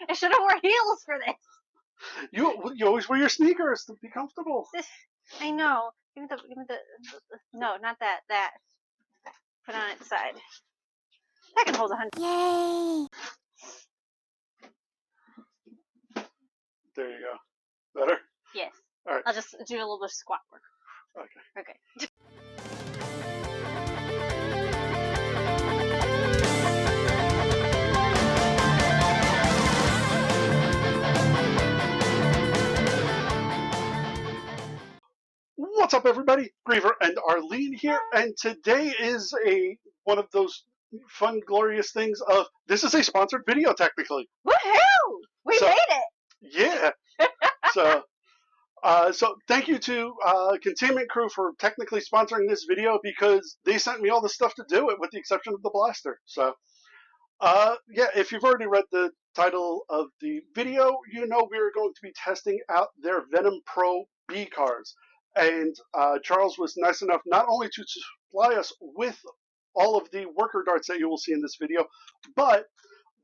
I should have worn heels for this. You always wear your sneakers to be comfortable. I know. Give me the no, not that. That. Put on its side. That can hold 100. Yay! There you go. Better? Yes. All right. I'll just do a little bit of squat work. Okay. Okay. What's up, everybody? Griever and Arlene here, and today is one of those fun, glorious things of this is a sponsored video, technically. Woohoo! We made it. Yeah. So thank you to Containment Crew for technically sponsoring this video because they sent me all the stuff to do it, with the exception of the blaster. So, yeah, if you've already read the title of the video, you know we're going to be testing out their Venom Pro BCARs. And Charles was nice enough not only to supply us with all of the worker darts that you will see in this video, but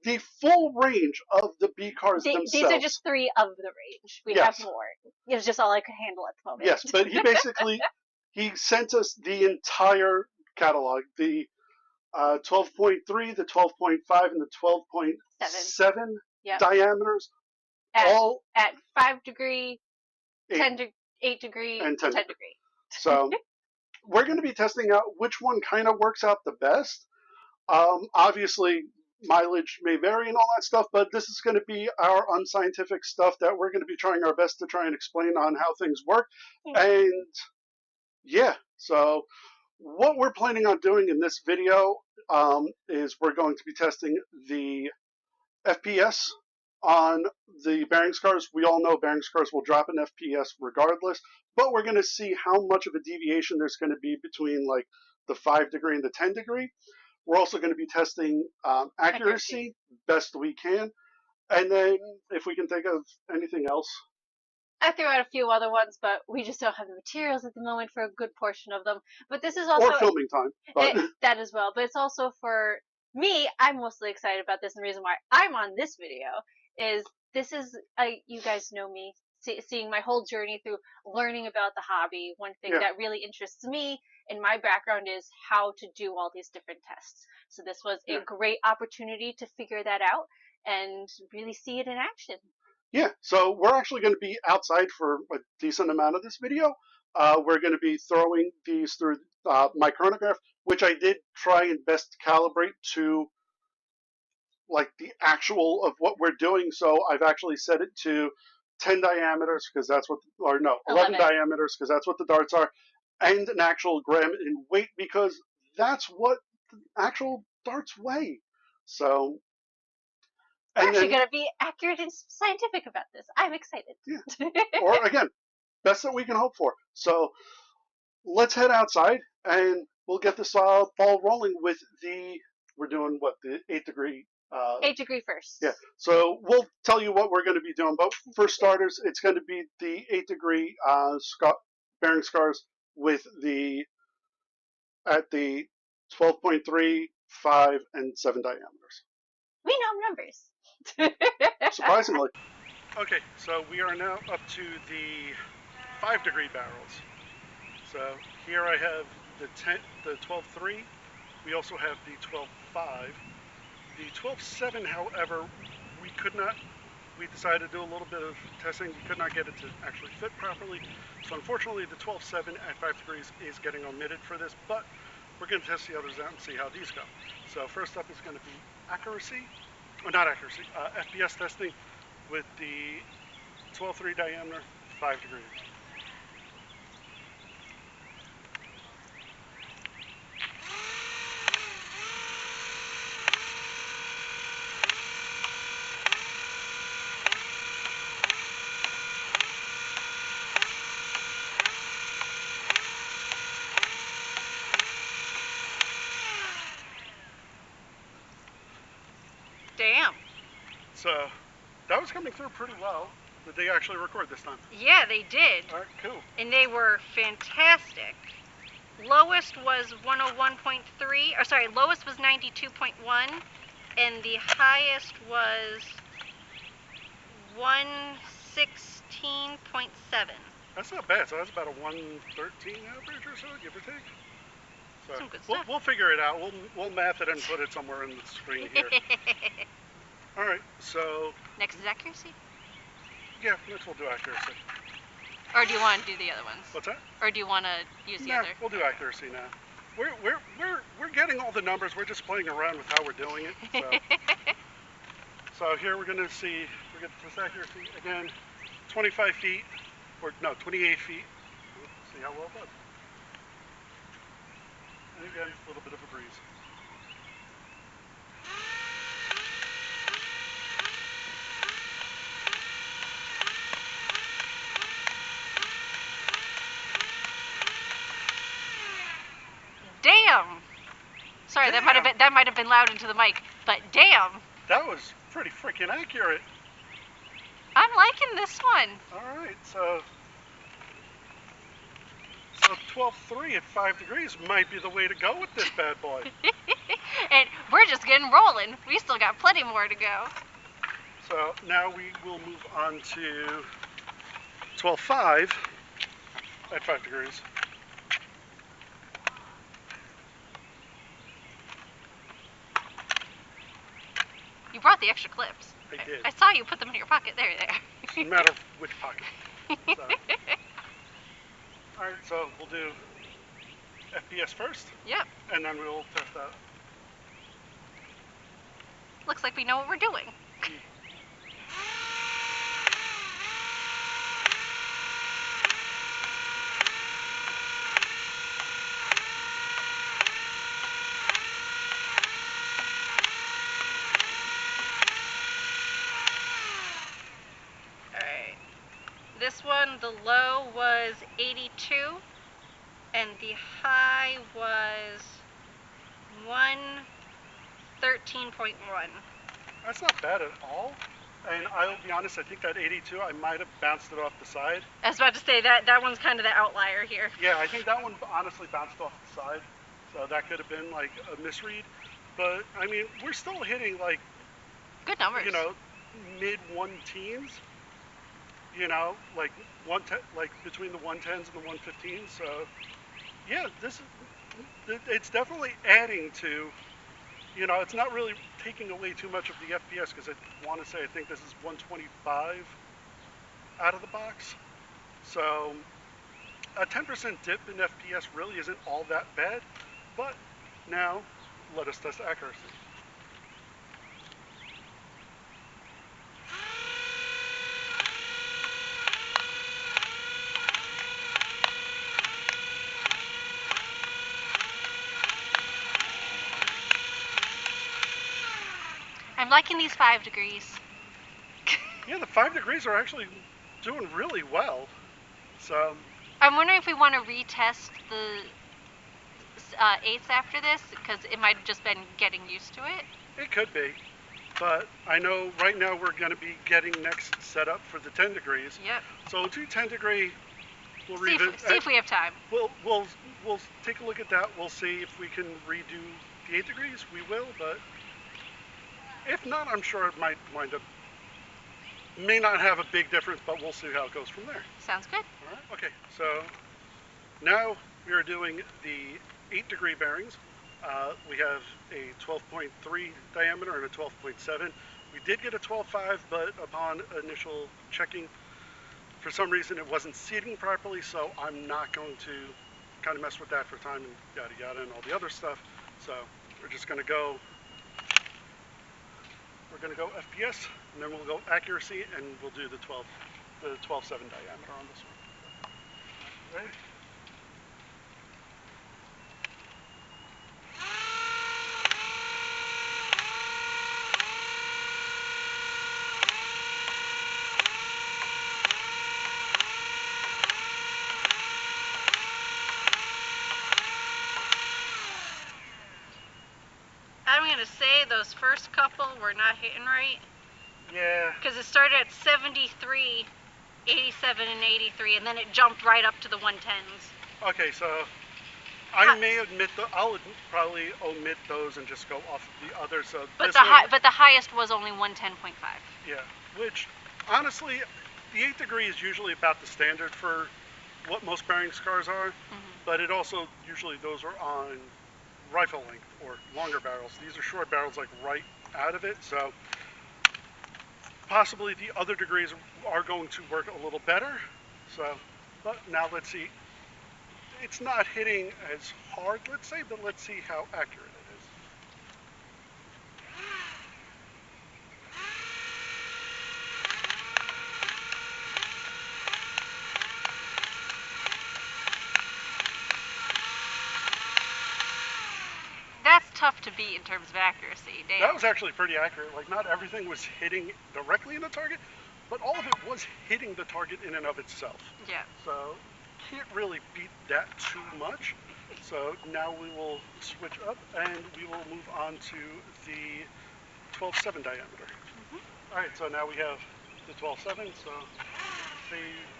the full range of the BCARs themselves. These are just 3 of the range. We have more. It's just all I could handle at the moment. Yes, but he basically, he sent us the entire catalog, the 12.3, the 12.5, and the 12.7 diameters. At 5 degree, 8 degree, and 10 degree. So we're going to be testing out which one kind of works out the best. Obviously, mileage may vary and all that stuff, but this is going to be our unscientific stuff that we're going to be trying our best to try and explain on how things work. And yeah, so what we're planning on doing in this video is we're going to be testing the FPS on the bearing scars. We all know bearing scars will drop an FPS regardless, but we're going to see how much of a deviation there's going to be between like the 5 degree and the 10 degree. We're also going to be testing accuracy best we can, and then if we can think of anything else. I threw out a few other ones, but we just don't have the materials at the moment for a good portion of them. But this is also... Or filming time. But that as well. But it's also for me, I'm mostly excited about this, and the reason why I'm on this video is this is, you guys know me, seeing my whole journey through learning about the hobby. One thing that really interests me in my background is how to do all these different tests. So this was a great opportunity to figure that out and really see it in action. Yeah, so we're actually going to be outside for a decent amount of this video. We're going to be throwing these through my chronograph, which I did try and best calibrate to like the actual of what we're doing. So I've actually set it to 10 diameters because that's what, or no, 11 diameters because that's what the darts are, and an actual gram in weight because that's what the actual darts weigh. So we're actually going to be accurate and scientific about this. I'm excited. Yeah. Or again, best that we can hope for. So let's head outside and we'll get this ball rolling with we're doing what, the 8 degree. 8 degree first. Yeah. So we'll tell you what we're going to be doing. But for starters, it's going to be the 8 degree bearing scars with at the 12.3, 5, and 7 diameters. We know numbers. Surprisingly. Okay, so we are now up to the 5 degree barrels. So here I have the 12.3. We also have the 12.5. The 12.7, however, we decided to do a little bit of testing. We could not get it to actually fit properly. So unfortunately, the 12.7 at 5 degrees is getting omitted for this, but we're going to test the others out and see how these go. So first up is going to be accuracy. Or not accuracy, FPS testing with the 12.3 diameter, 5 degrees. Damn. So that was coming through pretty well. Did they actually record this time? Yeah, they did. All right, cool. And they were fantastic. Lowest was 101.3, or sorry, lowest was 92.1, and the highest was 116.7. That's not bad. So that's about a 113 average or so, give or take. So Some good stuff. we'll figure it out. We'll math it and put it somewhere in the screen here. All right. So next is accuracy. Yeah, next we'll do accuracy. Or do you want to do the other ones? What's that? Or do you want to use the other? We'll do accuracy now. We're getting all the numbers. We're just playing around with how we're doing it. So here we're going to see. We're going to test accuracy again. 25 feet, or no, 28 feet. See how well it does. And again, a little bit of a breeze. Damn! Sorry, Damn. that might have been loud into the mic, but damn! That was pretty freaking accurate. I'm liking this one. All right, so 12.3 at 5 degrees might be the way to go with this bad boy. And we're just getting rolling. We still got plenty more to go. So now we will move on to 12.5 at 5 degrees. You brought the extra clips. I did. I saw you put them in your pocket. There. It's a matter of which pocket. So. All right, so we'll do FPS first. Yep. And then we'll test that. Looks like we know what we're doing. This one, the low was 82, and the high was 113.1. That's not bad at all. And I'll be honest, I think that 82, I might have bounced it off the side. I was about to say, that one's kind of the outlier here. Yeah, I think that one honestly bounced off the side. So that could have been like a misread. But, I mean, we're still hitting like... good numbers. You know, mid-1-teens. You know, like between the 110s and the 115s. So, yeah, it's definitely adding to, you know, it's not really taking away too much of the FPS, because I want to say I think this is 125 out of the box. So a 10% dip in FPS really isn't all that bad. But now let us test accuracy. I'm liking these 5 degrees. Yeah, the 5 degrees are actually doing really well. So I'm wondering if we want to retest the 8s after this, because it might have just been getting used to it. It could be, but I know right now we're going to be getting next set up for the 10 degrees. Yep. So we'll do 10 degree. We'll see if we have time. We'll take a look at that. We'll see if we can redo the 8 degrees. We will, but if not, I'm sure it might wind up. May not have a big difference, but we'll see how it goes from there. Sounds good. All right. Okay. So now we are doing the 8 degree bearings. We have a 12.3 diameter and a 12.7. We did get a 12.5, but upon initial checking, for some reason it wasn't seating properly, so I'm not going to kind of mess with that for time and yada yada and all the other stuff. So we're just going to go. We're going to go FPS, and then we'll go accuracy, and we'll do the 12.7 diameter on this one. Ready? I'm going to say those first couple were not hitting right. Yeah. Because it started at 73, 87, and 83, and then it jumped right up to the 110s. Okay, so I may admit I'll probably omit those and just go off of the other. So but the highest was only 110.5. Yeah, which honestly, the 8th degree is usually about the standard for what most bearing scars are, but it also, usually those are on rifle length or longer barrels. These are short barrels, like right out of it, so possibly the other degrees are going to work a little better. So, but now let's see. It's not hitting as hard, let's say, but let's see how accurate it is. That's tough to beat in terms of accuracy. Damn. That was actually pretty accurate. Like, not everything was hitting directly in the target, but all of it was hitting the target in and of itself. Yeah. So, can't really beat that too much. So now we will switch up and we will move on to the 12.7 diameter. All right, so now we have the 12.7, so see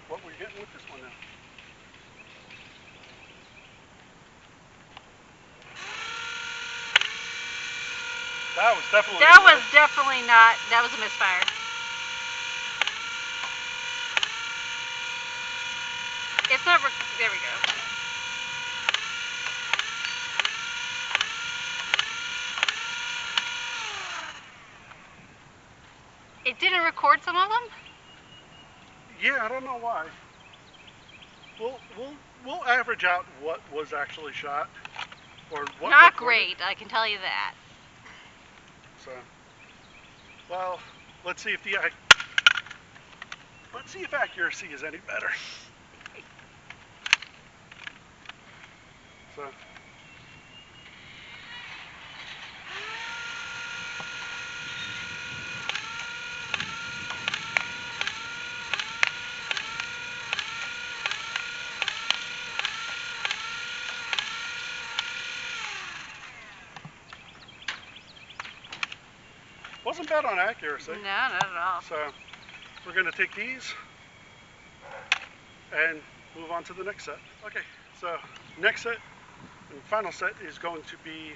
what we're getting with this one now. That was definitely not, that was a misfire. It's not, there we go. It didn't record some of them? Yeah, I don't know why. We'll average out what was actually shot, or what. Not recorded. great, I can tell you that. So, well, let's see if accuracy is any better. So. Wasn't bad on accuracy. No, not at all. So we're going to take these and move on to the next set. Okay, so next set and final set is going to be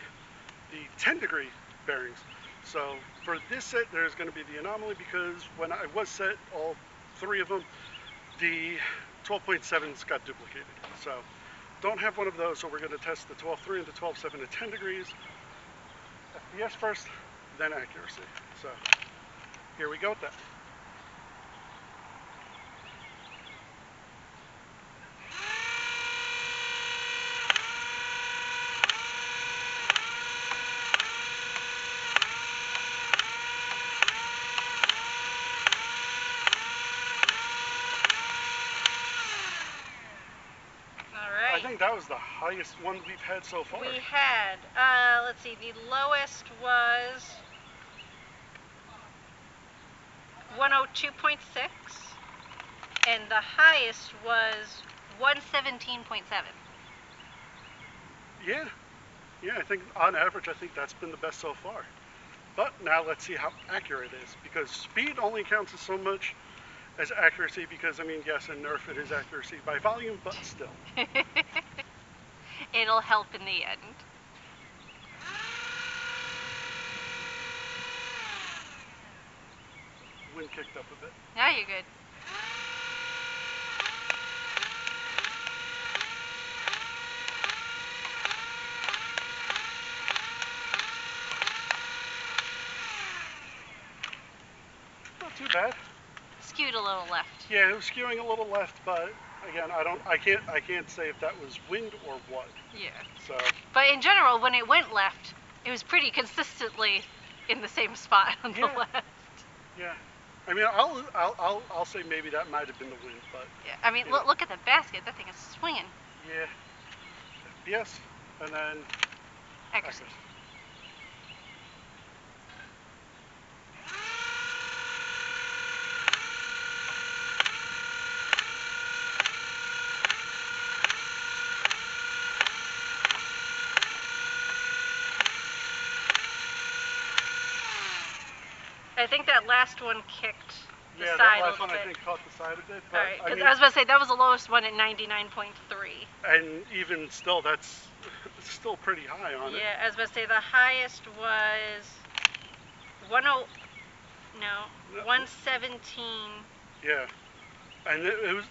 the 10 degree bearings. So for this set, there's going to be the anomaly because when I was set, all 3 of them, the 12.7s got duplicated. So don't have one of those, so we're going to test the 12.3 and the 12.7 at 10 degrees. FPS first, then accuracy. So here we go with that. I think that was the highest one we've had so far. We had, let's see, the lowest was 102.6, and the highest was 117.7. Yeah, I think on average, I think that's been the best so far. But now let's see how accurate it is, because speed only counts as so much as accuracy, because, I mean, yes, in Nerf it is accuracy by volume, but still. It'll help in the end. Wind kicked up a bit. Now you're good. Not too bad. Skewed a little left. Yeah, it was skewing a little left, but again, I can't say if that was wind or what. Yeah. So. But in general, when it went left, it was pretty consistently in the same spot on the left. Yeah. I mean, I'll say maybe that might have been the wind, but. Yeah. I mean, look at the basket. That thing is swinging. Yeah. Yes, and then. Accuracy. I think that last one kicked the side that last a little one bit. I think caught the side of it. All right, because I was about to say that was the lowest one at 99.3. And even still, that's still pretty high on it. Yeah, I was about to say the highest was No, 117. Yeah, and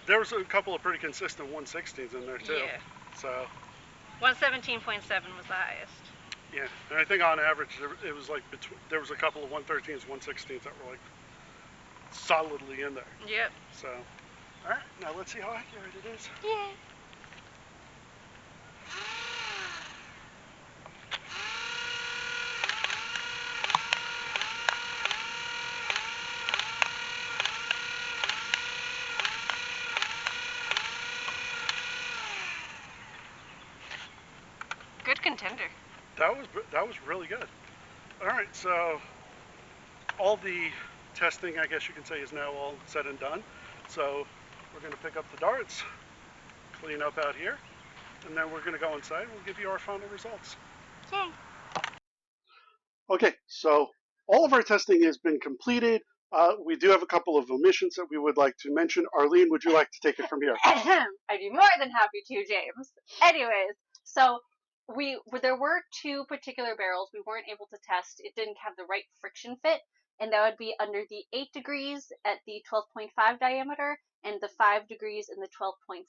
there was a couple of pretty consistent 116s in there too. Yeah. So 117.7 was the highest. yeah, and I think on average it was like there was a couple of 113s, 116s that were like solidly in there. Yep. So, all right, now let's see how accurate it is. Yeah. Good contender. That was really good. All right, so all the testing, I guess you can say, is now all said and done. So we're going to pick up the darts, clean up out here, and then we're going to go inside and we'll give you our final results. Yay. Okay, so all of our testing has been completed. We do have a couple of omissions that we would like to mention. Arlene, would you like to take it from here? I'd be more than happy to, James. Anyways, so there were two particular barrels we weren't able to test. It didn't have the right friction fit, and that would be under the 8 degrees at the 12.5 diameter and the 5 degrees in the 12.7.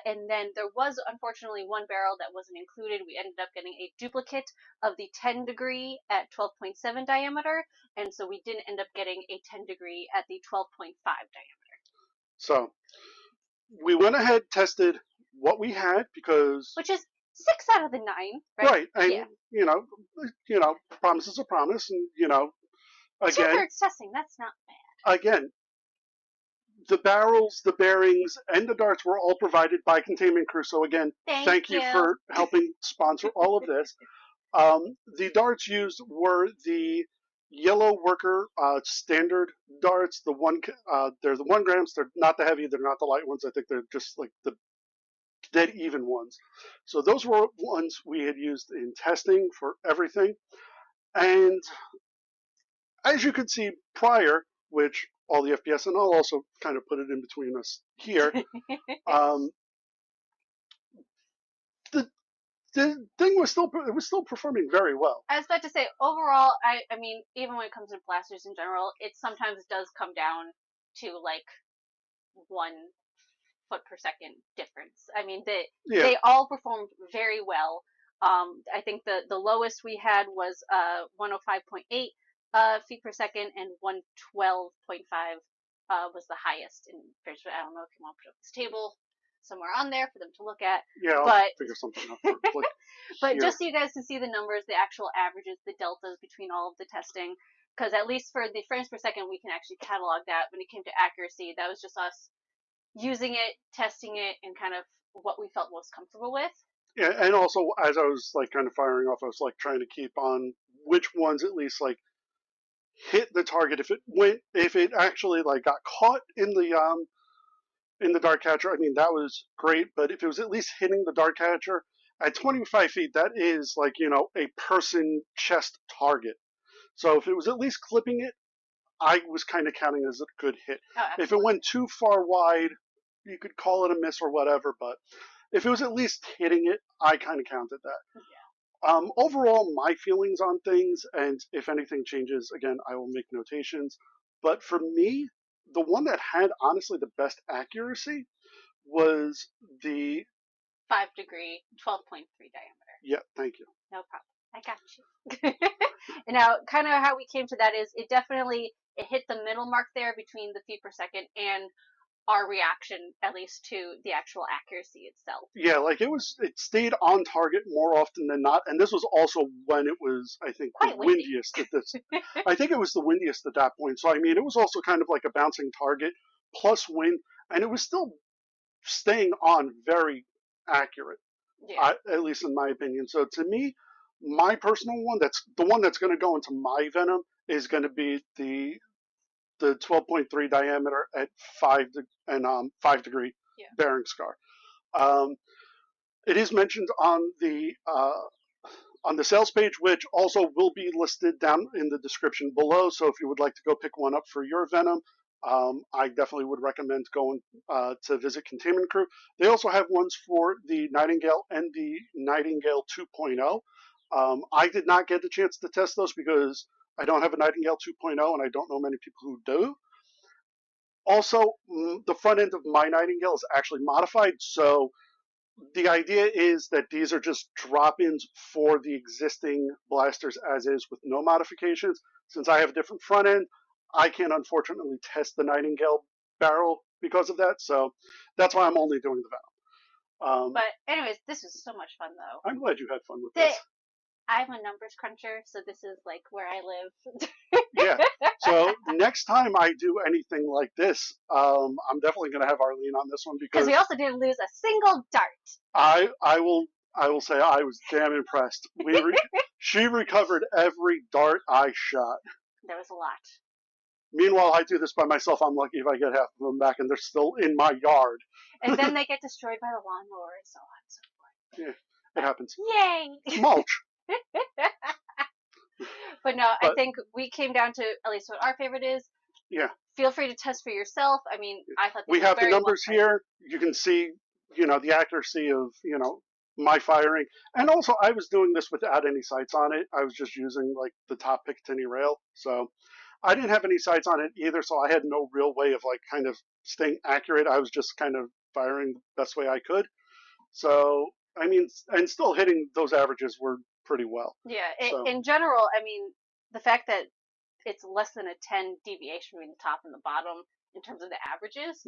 And then there was unfortunately one barrel that wasn't included. We ended up getting a duplicate of the 10 degree at 12.7 diameter, and so we didn't end up getting a 10 degree at the 12.5 diameter. So we went ahead, tested what we had because, which is 6 out of the 9, right? Right, and yeah. you know, promise is a promise, and again, 2/3 testing. That's not bad. Again, the barrels, the bearings, and the darts were all provided by Containment Crew. So again, thank you for helping sponsor all of this. The darts used were the yellow worker standard darts. They're the 1 grams. They're not the heavy. They're not the light ones. I think they're just like the dead even ones. So those were ones we had used in testing for everything. And as you could see prior, which all the FPS, and I'll also kind of put it in between us here, the thing was still performing very well. I was about to say, overall, I mean, even when it comes to blasters in general, it sometimes does come down to like 1 foot per second difference. I mean, they all performed very well. I think the lowest we had was 105.8 feet per second, and 112.5 was the highest. And I don't know if you want to put up this table somewhere on there for them to look at. Yeah, I'll figure something out. But just so you guys can see the numbers, the actual averages, the deltas between all of the testing, because at least for the frames per second, we can actually catalog that. When it came to accuracy, that was just us using it, testing it, and kind of what we felt most comfortable with. Yeah, and also as I was like kind of firing off, I was like trying to keep on which ones at least like hit the target. If it actually like got caught in the dart catcher, I mean that was great. But if it was at least hitting the dart catcher at 25 feet, that is like a person chest target. So if it was at least clipping it, I was kind of counting as a good hit. If it went too far wide, you could call it a miss or whatever, but if it was at least hitting it, I kind of counted that. Yeah. Overall, my feelings on things, and if anything changes, again, I will make notations. But for me, the one that had honestly the best accuracy was the 5 degree, 12.3 diameter. Yeah, thank you. No problem. I got you. And now, kind of how we came to that is it hit the middle mark there between the feet per second and our reaction, at least to the actual accuracy itself. Yeah, like it stayed on target more often than not, and this was also when it was, I think, quite the windiest at this. I think it was the windiest at that point. So I mean, it was also kind of like a bouncing target plus wind, and it was still staying on very accurate. Yeah. At least in my opinion. So to me, my personal one, that's the one that's going to go into my Venom, is going to be the 12.3 diameter at 5 degree bearing scar. It is mentioned on the sales page, which also will be listed down in the description below. So if you would like to go pick one up for your Venom, I definitely would recommend going to visit Containment Crew. They also have ones for the Nightingale and the Nightingale 2.0. I did not get the chance to test those because I don't have a Nightingale 2.0, and I don't know many people who do. Also, the front end of my Nightingale is actually modified, so the idea is that these are just drop-ins for the existing blasters as is with no modifications. Since I have a different front end, I can't unfortunately test the Nightingale barrel because of that, so that's why I'm only doing the Venom. But anyways, this was so much fun though. I'm glad you had fun with this. I'm a numbers cruncher, so this is like where I live. Yeah. So next time I do anything like this, I'm definitely going to have Arlene on this one because we also didn't lose a single dart. I will say I was damn impressed. She recovered every dart I shot. There was a lot. Meanwhile, I do this by myself. I'm lucky if I get half of them back, and they're still in my yard. And then they get destroyed by the lawnmower and so on and so forth. Yeah, it happens. Yay! Mulch. But no, I think we came down to at least what our favorite is. Yeah. Feel free to test for yourself. I mean, I thought we have the numbers here. You can see, the accuracy of, my firing. And also, I was doing this without any sights on it. I was just using like the top Picatinny rail. So I didn't have any sights on it either. So I had no real way of like kind of staying accurate. I was just kind of firing the best way I could. So, I mean, and still hitting those averages were pretty well. Yeah. In general, I mean, the fact that it's less than a 10 deviation between the top and the bottom in terms of the averages,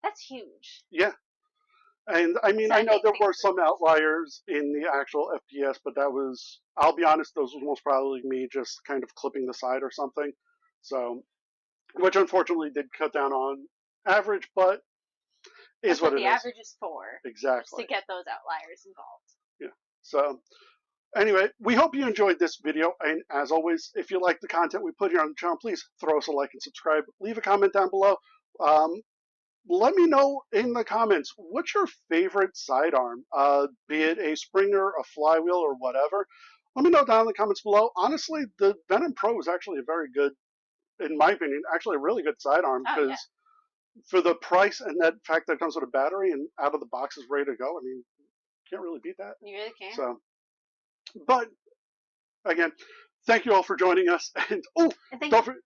that's huge. Yeah. And I mean, I know there were some outliers in the actual FPS, but that was, I'll be honest, those was most probably me just kind of clipping the side or something. So, which unfortunately did cut down on average, but is what it is. The average is for. Exactly. To get those outliers involved. Yeah. So, anyway, we hope you enjoyed this video. And as always, if you like the content we put here on the channel, please throw us a like and subscribe. Leave a comment down below. Let me know in the comments, what's your favorite sidearm? Be it a Springer, a flywheel, or whatever. Let me know down in the comments below. Honestly, the Venom Pro is actually a very good, in my opinion, actually a really good sidearm because for the price and that fact that it comes with a battery and out of the box is ready to go, I mean, can't really beat that. You really can't. So, but again, thank you all for joining us. And don't forget.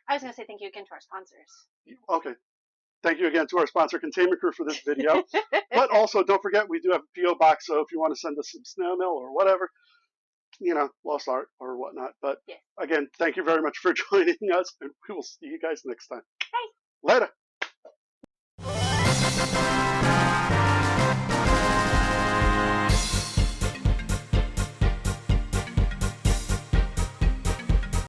I was going to say thank you again to our sponsors. Okay. Thank you again to our sponsor, Containment Crew, for this video. But also, don't forget, we do have a P.O. box, so if you want to send us some snail mail or whatever, lost art or whatnot. But again, thank you very much for joining us, and we will see you guys next time. Bye. Later.